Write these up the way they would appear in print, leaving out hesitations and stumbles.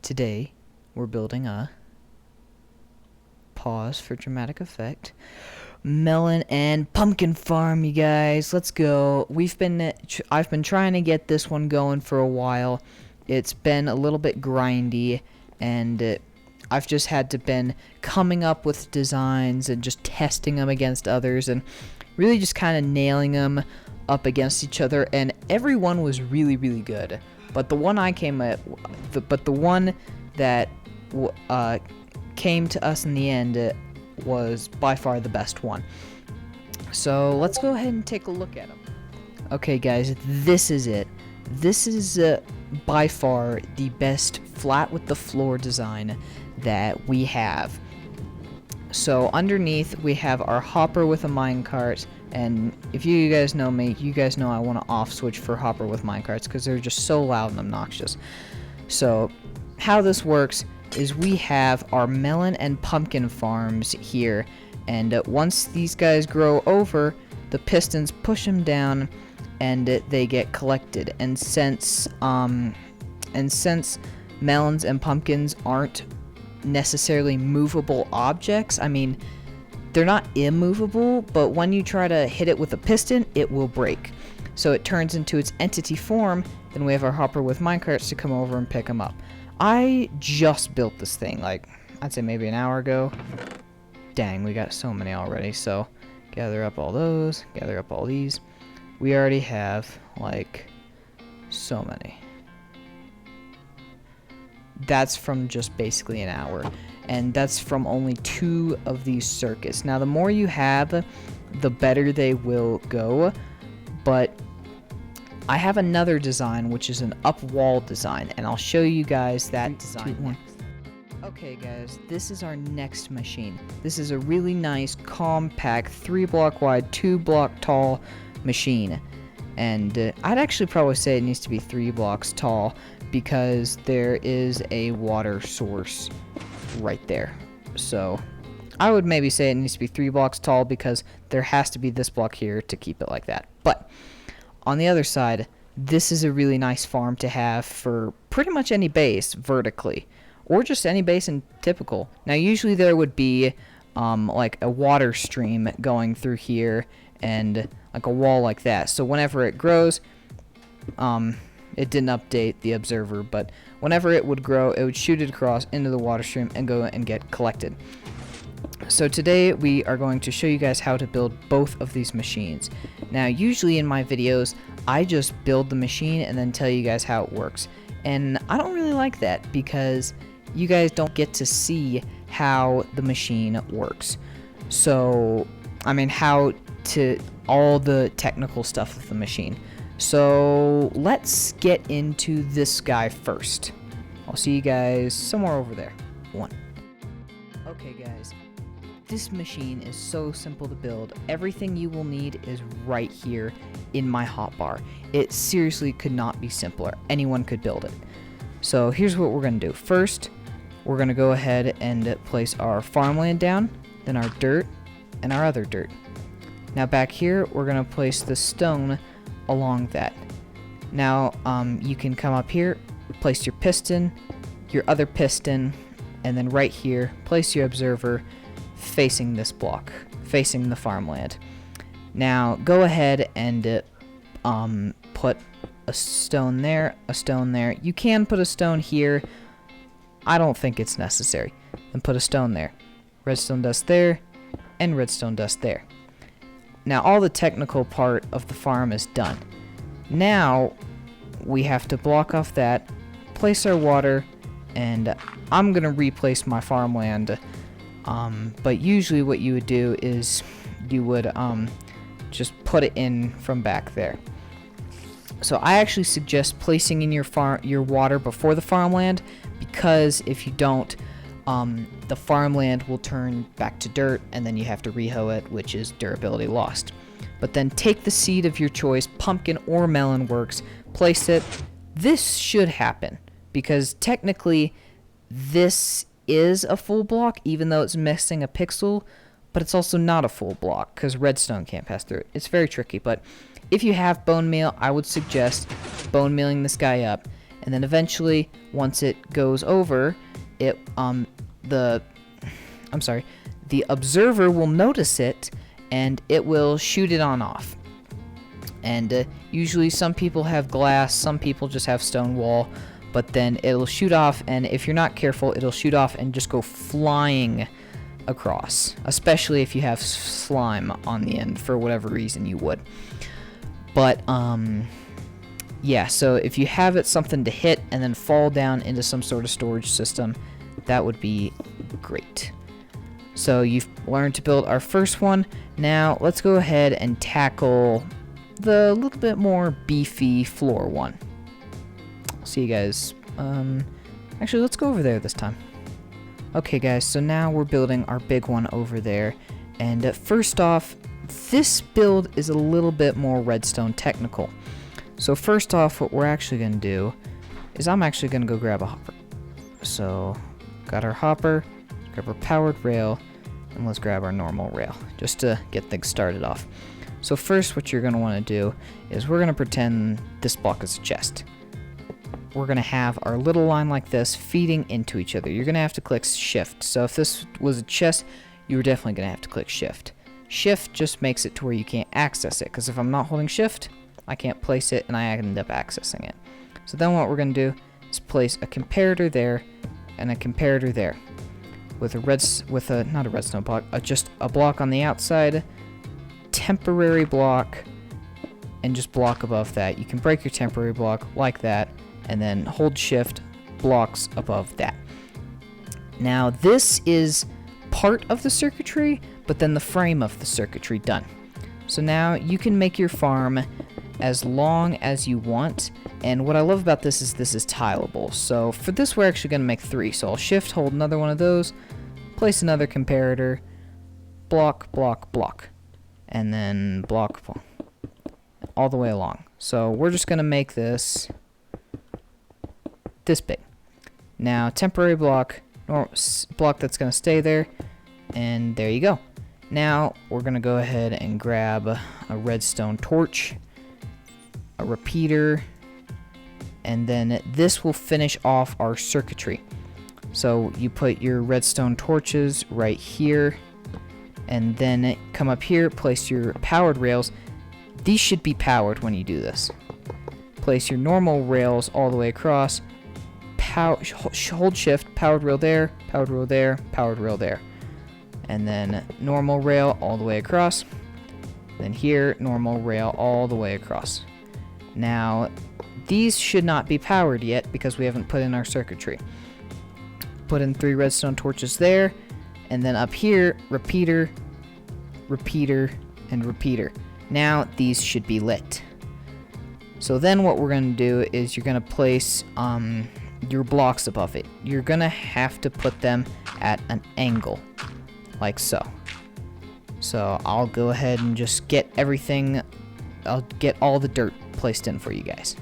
Today, we're building a pause for dramatic effect melon and pumpkin farm, you guys. Let's go. I've been trying to get this one going for a while. It's been a little bit grindy, and I've just had to been coming up with designs and just testing them against others and really just kind of nailing them up against each other, and every one was really good. But the one I came at, the one that came to us in the end was by far the best one. So let's go ahead and take a look at them. Okay, guys, this is it. This is by far the best flat with the floor design that we have. So underneath we have our hopper with a minecart, and if you guys know me, you guys know I want to off switch for hopper with minecarts because they're just so loud and obnoxious. So how this works is we have our melon and pumpkin farms here, and once these guys grow over, the pistons push them down and they get collected. And since melons and pumpkins aren't necessarily movable objects, I mean, they're not immovable, but when you try to hit it with a piston, it will break. So it turns into its entity form. Then we have our hopper with minecarts to come over and pick them up. I just built this thing, like, I'd say maybe an hour ago. Dang, we got so many already. So gather up all those, gather up all these. We already have, like, so many. That's from just basically an hour, and that's from only 2 of these circuits. Now, the more you have, the better they will go, but I have another design, which is an up wall design, and I'll show you guys that design next. Okay, guys, this is our next machine. This is a really nice, compact, 3-block wide, 2-block tall machine, and I'd actually probably say it needs to be 3 blocks tall because there is a water source right there. So I would maybe say it needs to be 3 blocks tall because there has to be this block here to keep it like that. But on the other side, this is a really nice farm to have for pretty much any base vertically, or just any base in typical. Now, usually there would be like a water stream going through here and like a wall like that. So whenever it grows, it didn't update the observer, but whenever it would grow, it would shoot it across into the water stream and go and get collected. So today we are going to show you guys how to build both of these machines. Now, usually in my videos, I just build the machine and then tell you guys how it works. And I don't really like that because you guys don't get to see how the machine works. So, I mean, how to all the technical stuff with the machine. So let's get into this guy first. I'll see you guys somewhere over there. Okay, guys. This machine is so simple to build. Everything you will need is right here in my hotbar. It seriously could not be simpler. Anyone could build it. So here's what we're going to do. First, we're going to go ahead and place our farmland down, then our dirt, and our other dirt. Now back here, we're going to place the stone along that. Now, you can come up here, place your piston, your other piston, and then right here, place your observer facing this block, facing the farmland. Now, go ahead and put a stone there, a stone there. You can put a stone here. I don't think it's necessary. Then put a stone there. Redstone dust there, and redstone dust there. Now, all the technical part of the farm is done. Now, we have to block off that, place our water, and I'm going to replace my farmland. But usually what you would do is you would just put it in from back there. So I actually suggest placing in your water before the farmland, because if you don't, the farmland will turn back to dirt, and then you have to rehoe it, which is durability lost. But then take the seed of your choice, pumpkin or melon works, place it. This should happen, because technically this is a full block, even though it's missing a pixel, but it's also not a full block, because redstone can't pass through it. It's very tricky, but if you have bone meal, I would suggest bone mealing this guy up. and then eventually, once it goes over, the observer will notice it, and it will shoot it on off. And usually some people have glass, some people just have stone wall, but then it'll shoot off, and if you're not careful, it'll shoot off and just go flying across, especially if you have slime on the end. For whatever reason you would. But yeah, so if you have it something to hit and then fall down into some sort of storage system, that would be great. So you've learned to build our first one. Now let's go ahead and tackle the little bit more beefy floor one. See you guys. Actually, let's go over there this time. Okay guys, so now we're building our big one over there. And first off, this build is a little bit more redstone technical. So first off, what we're actually going to do is I'm actually going to go grab a hopper. So, got our hopper, grab our powered rail, and let's grab our normal rail, just to get things started off. So first, what you're going to want to do is we're going to pretend this block is a chest. We're going to have our little line like this feeding into each other. You're going to have to click shift. So if this was a chest, you were definitely going to have to click shift. Shift just makes it to where you can't access it, because if I'm not holding shift, I can't place it and I end up accessing it. So then what we're going to do is place a comparator there and a comparator there with not a redstone block, just a block on the outside, temporary block, and just block above that. You can break your temporary block like that, and then hold shift, blocks above that. Now this is part of the circuitry, but then the frame of the circuitry done. So now you can make your farm as long as you want, and what I love about this is tileable. So for this we're actually going to make 3, so I'll shift, hold another one of those, place another comparator, block, block, block, and then block, all the way along. So we're just going to make this big. Now temporary block, block that's going to stay there, and there you go. Now we're going to go ahead and grab a redstone torch, a repeater, and then this will finish off our circuitry. So you put your redstone torches right here, and then come up here, place your powered rails. These should be powered when you do this. Place your normal rails all the way across, hold shift, powered rail there, powered rail there, powered rail there. And then normal rail all the way across. Then here, normal rail all the way across. Now, these should not be powered yet because we haven't put in our circuitry. Put in 3 redstone torches there, and then up here, repeater, repeater, and repeater. Now, these should be lit. So then what we're going to do is you're going to place your blocks above it. You're going to have to put them at an angle, like so. So I'll go ahead and just get everything, I'll get all the dirt placed in for you guys.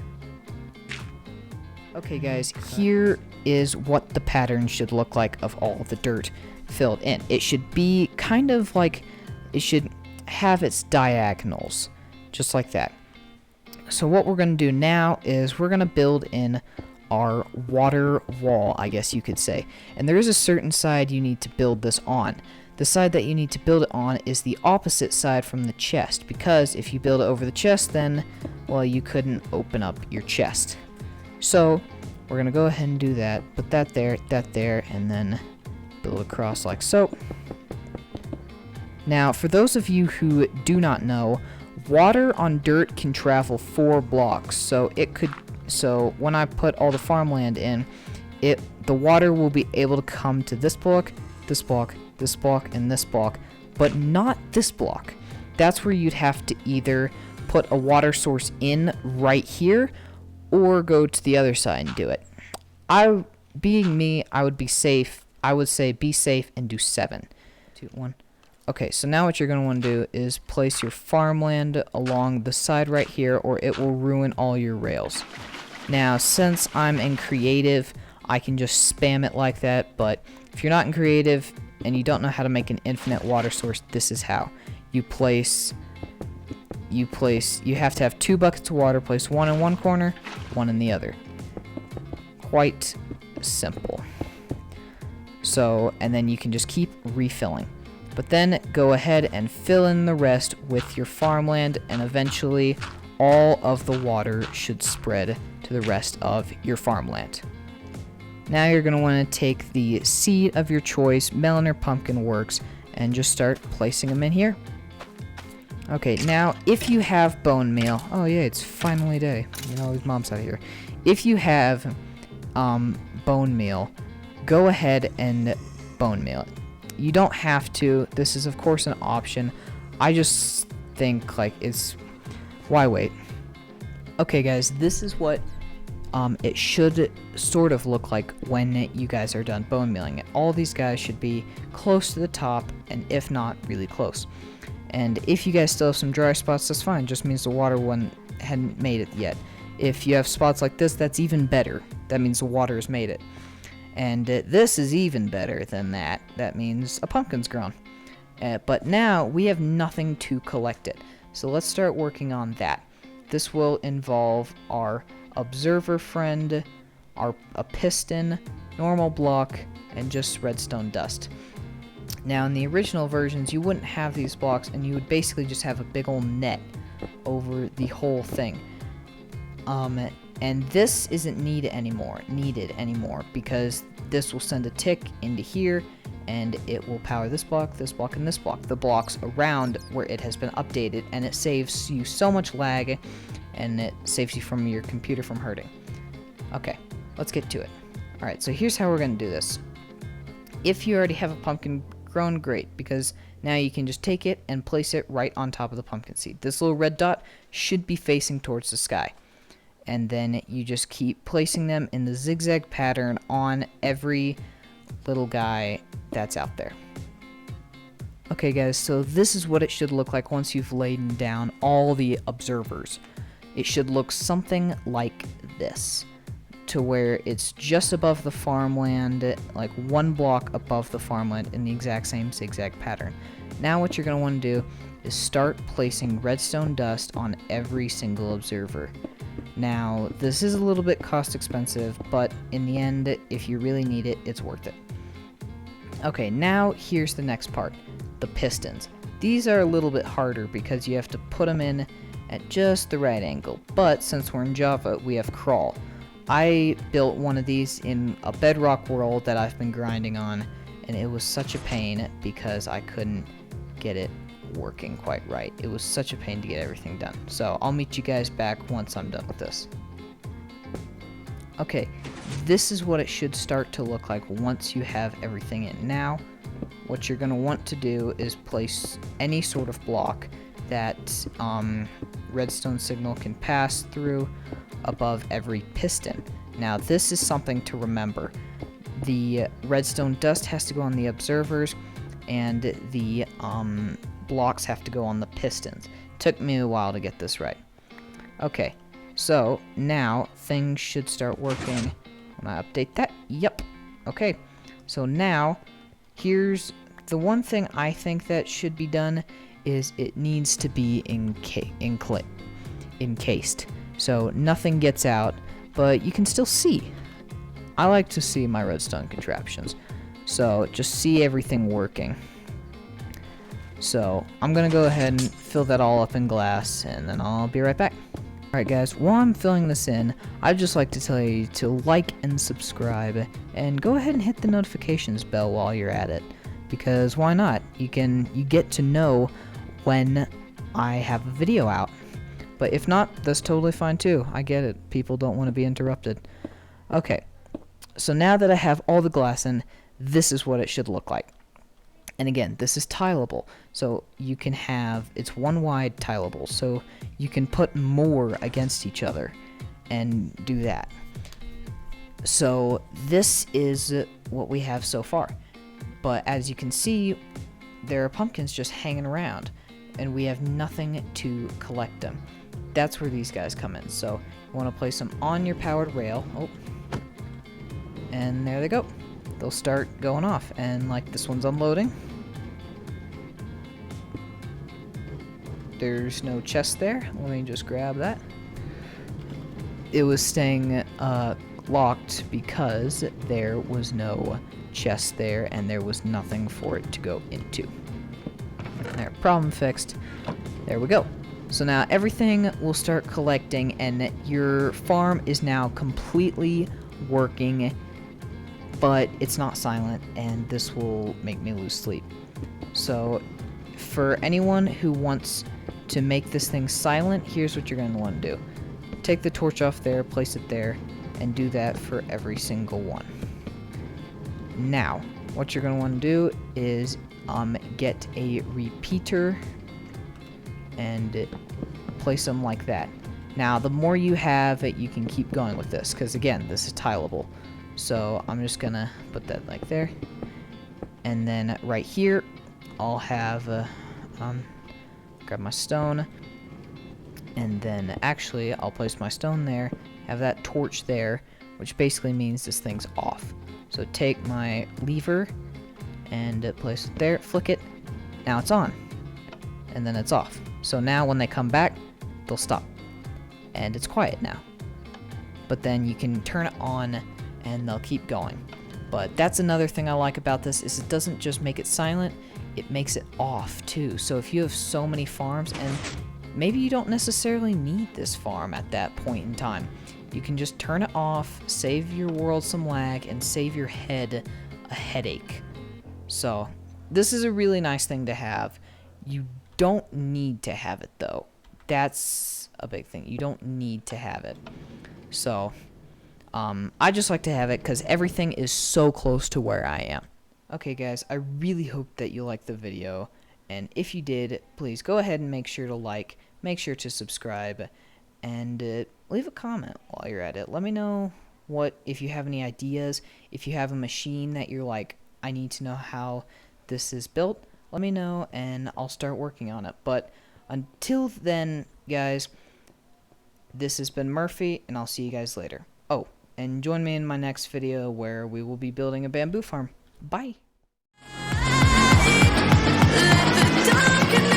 Okay guys, here is what the pattern should look like of all the dirt filled in. It should be kind of like, it should have its diagonals, just like that. So what we're going to do now is we're going to build in our water wall, I guess you could say. And there is a certain side you need to build this on. The side that you need to build it on is the opposite side from the chest, because if you build it over the chest, then, well, you couldn't open up your chest. So we're going to go ahead and do that. Put that there, and then build across like so. Now, for those of you who do not know, water on dirt can travel 4 blocks. So when I put all the farmland in, the water will be able to come to this block, this block, this block, and this block, but not this block. That's where you'd have to either put a water source in right here, or go to the other side and do it. Being me, I would be safe. I would say be safe and do 7. 2, 1. Okay, so now what you're going to want to do is place your farmland along the side right here, or it will ruin all your rails. Now, since I'm in creative, I can just spam it like that, but if you're not in creative and you don't know how to make an infinite water source, this is how. You have to have 2 buckets of water, place one in one corner, one in the other. quite simple. So, and then you can just keep refilling. But then go ahead and fill in the rest with your farmland, and eventually all of the water should spread to the rest of your farmland. Now you're going to want to take the seed of your choice, melon or pumpkin works, and just start placing them in here. Okay, now if you have bone meal, oh yeah, it's finally day. You know, these moms out here. If you have bone meal, go ahead and bone meal it. You don't have to. This is of course an option. I just think like it's, why wait? Okay guys, this is what it should sort of look like when you guys are done bone mealing it. All these guys should be close to the top, and if not, really close. And if you guys still have some dry spots, that's fine. Just means the water one hadn't made it yet. If you have spots like this, that's even better. That means the water has made it. And this is even better than that. That means a pumpkin's grown. But now we have nothing to collect it. So let's start working on that. This will involve our observer friend, a piston, normal block, and just redstone dust. Now in the original versions you wouldn't have these blocks, and you would basically just have a big old net over the whole thing. And this isn't needed anymore because this will send a tick into here, and it will power this block, and this block, the blocks around where it has been updated, and it saves you so much lag, and it saves you from your computer from hurting. Okay, let's get to it. Alright, so here's how we're going to do this. If you already have a pumpkin grown, great, because now you can just take it and place it right on top of the pumpkin seed. This little red dot should be facing towards the sky. And then you just keep placing them in the zigzag pattern on every little guy that's out there. Okay guys, so this is what it should look like once you've laid down all the observers. It should look something like this, to where it's just above the farmland, like one block above the farmland in the exact same zigzag pattern. Now what you're going to want to do is start placing redstone dust on every single observer. Now, this is a little bit cost expensive, but in the end, if you really need it, it's worth it. Okay, now here's the next part, the pistons. These are a little bit harder because you have to put them in at just the right angle, but since we're in Java, we have crawl. I built one of these in a bedrock world that I've been grinding on, and it was such a pain because I couldn't get it working quite right. It was such a pain to get everything done. So I'll meet you guys back once I'm done with this. Okay, this is what it should start to look like once you have everything in. Now, what you're going to want to do is place any sort of block that redstone signal can pass through above every piston. Now, this is something to remember. The redstone dust has to go on the observers, and the blocks have to go on the pistons. Took me a while to get this right. Okay, so now things should start working. When I update that, yep. Okay, so now here's the one thing I think that should be done is it needs to be encased. So nothing gets out, but you can still see. I like to see my redstone contraptions. So just see everything working. So I'm gonna go ahead and fill that all up in glass, and then I'll be right back. Alright guys, while I'm filling this in, I'd just like to tell you to like and subscribe, and go ahead and hit the notifications bell while you're at it, because why not? You get to know when I have a video out. But if not, that's totally fine too. I get it. People don't want to be interrupted. Okay, so now that I have all the glass in, this is what it should look like. And again, this is tileable, so you can have, it's one wide tileable, so you can put more against each other and do that. So this is what we have so far. But as you can see, there are pumpkins just hanging around, and we have nothing to collect them. That's where these guys come in. So you want to place them on your powered rail. Oh, and there they go. They'll start going off, and like this one's unloading. There's no chest there. Let me just grab that. It was staying locked because there was no chest there and there was nothing for it to go into. There, problem fixed. There we go. So now everything will start collecting and your farm is now completely working, but it's not silent, and this will make me lose sleep. So for anyone who wants to make this thing silent, here's what you're going to want to do. Take the torch off there, place it there, and do that for every single one. Now, what you're going to want to do is get a repeater and place them like that. Now, the more you have, you can keep going with this, because again, this is tileable. So I'm just going to put that like there. And then right here, I'll have, grab my stone. And then actually, I'll place my stone there, have that torch there, which basically means this thing's off. So take my lever and place it there, flick it. Now it's on. And then it's off. So now when they come back, they'll stop. And it's quiet now. But then you can turn it on and they'll keep going. But that's another thing I like about this, is it doesn't just make it silent, it makes it off too. So if you have so many farms, and maybe you don't necessarily need this farm at that point in time, you can just turn it off, save your world some lag, and save your head a headache. So this is a really nice thing to have. You don't need to have it though. That's a big thing. You don't need to have it. So I just like to have it because everything is so close to where I am. Okay guys, I really hope that you liked the video, and if you did, please go ahead and make sure to like, make sure to subscribe, and leave a comment while you're at it. Let me know if you have any ideas, if you have a machine that you're like, I need to know how this is built, let me know and I'll start working on it. But until then, guys, this has been Murphy, and I'll see you guys later. Oh, and join me in my next video where we will be building a bamboo farm. Bye! Let the darkness